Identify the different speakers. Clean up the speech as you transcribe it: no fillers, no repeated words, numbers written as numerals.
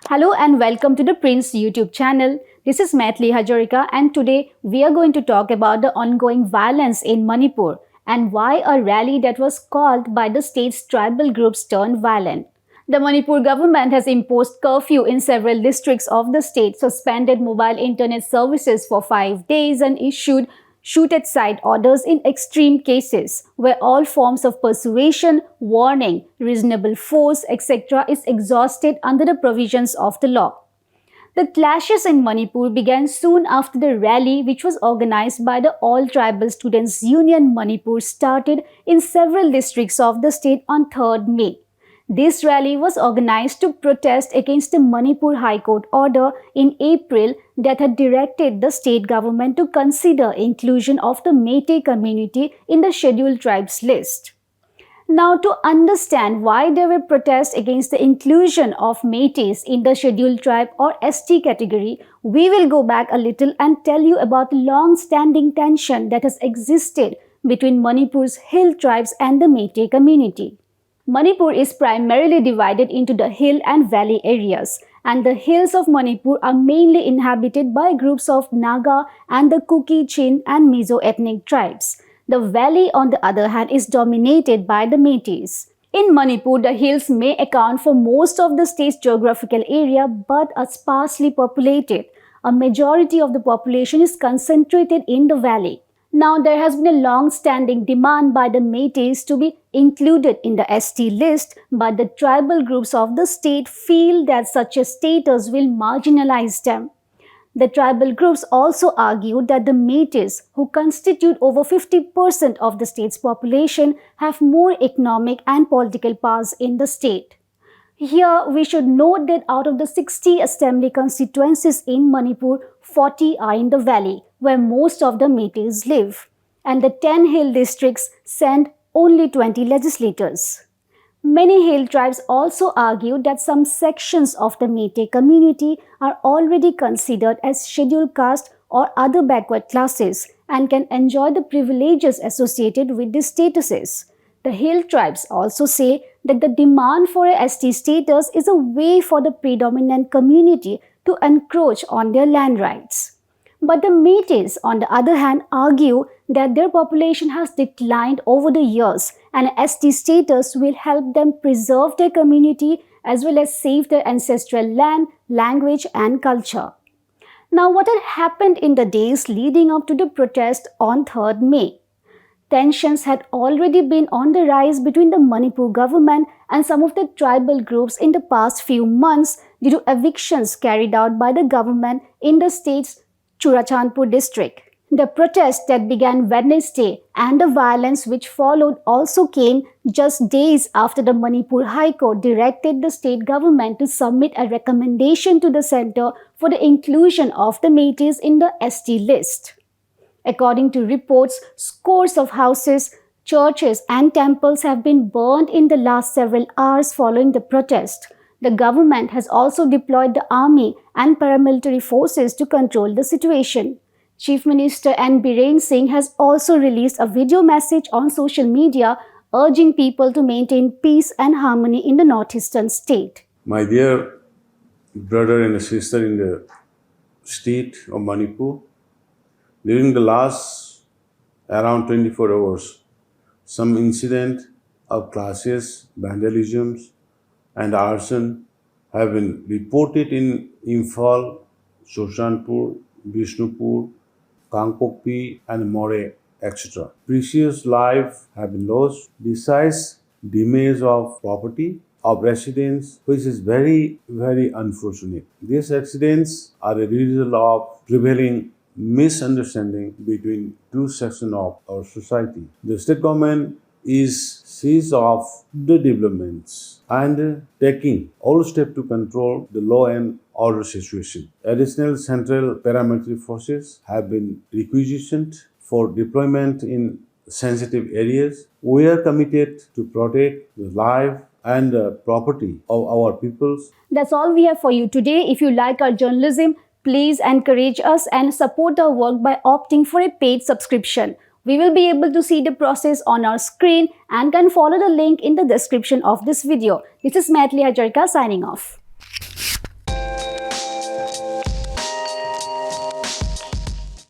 Speaker 1: Hello and welcome to the Prince YouTube channel. This is Myithili Hazarika and today we are going to talk about the ongoing violence in Manipur and why a rally that was called by the state's tribal groups turned violent. The Manipur government has imposed curfew in several districts of the state, suspended mobile internet services for 5 days and issued shoot-at-sight orders in extreme cases, where all forms of persuasion, warning, reasonable force, etc. is exhausted under the provisions of the law. The clashes in Manipur began soon after the rally, which was organized by the All Tribal Students Union Manipur, started in several districts of the state on 3rd May. This rally was organized to protest against the Manipur High Court order in April that had directed the state government to consider inclusion of the Meitei community in the scheduled tribes list. Now, to understand why there were protests against the inclusion of Meiteis in the scheduled tribe or ST category, we will go back a little and tell you about the long-standing tension that has existed between Manipur's hill tribes and the Meitei community. Manipur is primarily divided into the hill and valley areas, and the hills of Manipur are mainly inhabited by groups of Naga and the Kuki, Chin and Mizo ethnic tribes. The valley, on the other hand, is dominated by the Meiteis. In Manipur, the hills may account for most of the state's geographical area but are sparsely populated. A majority of the population is concentrated in the valley. Now, there has been a long-standing demand by the Meiteis to be included in the ST list, but the tribal groups of the state feel that such a status will marginalize them. The tribal groups also argue that the Meiteis, who constitute over 50% of the state's population, have more economic and political powers in the state. Here, we should note that out of the 60 assembly constituencies in Manipur, 40 are in the valley, where most of the Meiteis live, and the 10 hill districts send only 20 legislators. Many hill tribes also argue that some sections of the Meitei community are already considered as scheduled caste or other backward classes and can enjoy the privileges associated with these statuses. The hill tribes also say that the demand for a ST status is a way for the predominant community to encroach on their land rights. But the Meiteis, on the other hand, argue that their population has declined over the years and a ST status will help them preserve their community as well as save their ancestral land, language and culture. Now, what had happened in the days leading up to the protest on 3rd May? Tensions had already been on the rise between the Manipur government and some of the tribal groups in the past few months due to evictions carried out by the government in the state's Churachandpur district. The protest that began Wednesday and the violence which followed also came just days after the Manipur High Court directed the state government to submit a recommendation to the centre for the inclusion of the Meiteis in the ST list. According to reports, scores of houses, churches and temples have been burned in the last several hours following the protest. The government has also deployed the army and paramilitary forces to control the situation. Chief Minister N. Biren Singh has also released a video message on social media urging people to maintain peace and harmony in the northeastern state.
Speaker 2: My dear brother and sister in the state of Manipur, during the last around 24 hours, some incident of clashes, vandalisms, and arson have been reported in Imphal, Churachandpur, Bishnupur, Kangpokpi, and More, etc. Precious lives have been lost, besides damage of property of residents, which is very, very unfortunate. These accidents are a result of prevailing misunderstanding between two sections of our society. The state government is seized of the developments and taking all steps to control the law and order situation. Additional central paramilitary forces have been requisitioned for deployment in sensitive areas. We are committed to protect the life and the property of our peoples.
Speaker 1: That's all we have for you today. If you like our journalism, please encourage us and support our work by opting for a paid subscription. We will be able to see the process on our screen and can follow the link in the description of this video. This is Myithili Hazarika signing off.